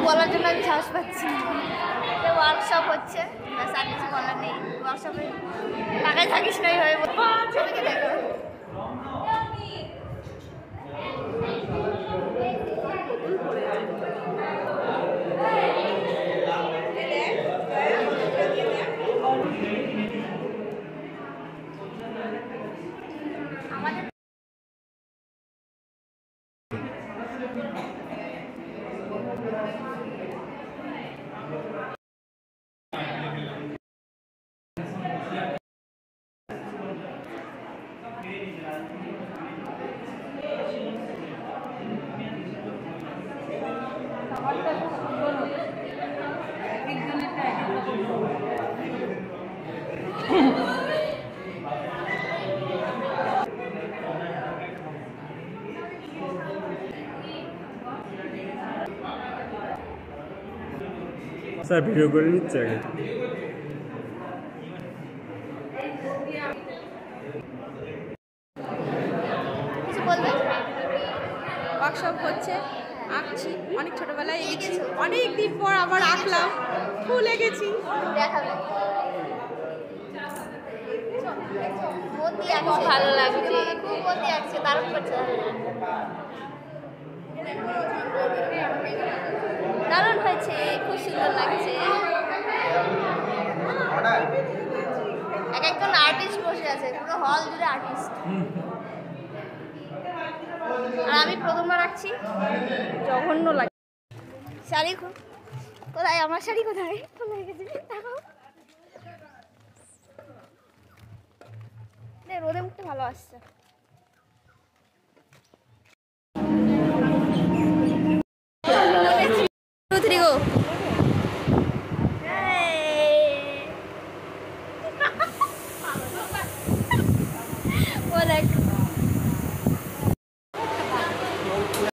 বলার জন্য আমি সাহস পাচ্ছি না। ওয়ার্কশপ হচ্ছে, আর কিছু বলার নেই। ওয়ার্কশপে টাকায় থাকিস না এইভাবে ছবিকে দেখো। স্যার ভিডিও করে নিচ্ছে আগে। ওয়ার্কশপ হচ্ছে, আঁকছি, অনেক ছোটবেলায় এঁকেছি, অনেক দিন পর আবার আঁকলাম, ফুল এঁকেছি। ভালো লাগছে, খুব মতি আছে, দারুণ করছে, দারুণ হয়েছে, খুব সুন্দর লাগছে। এক একজন আর্টিস্ট বসে আছে, পুরো হল জুড়ে আর্টিস্ট। আর আমি প্রথমবার আঁকছি, জঘন্য লাগে। শাড়ি কোথায়? আমার শাড়ি কোথায়? কোথায় গেছে? দেখাও। রোদে মুখটা ভালো আসছে। ও দেখ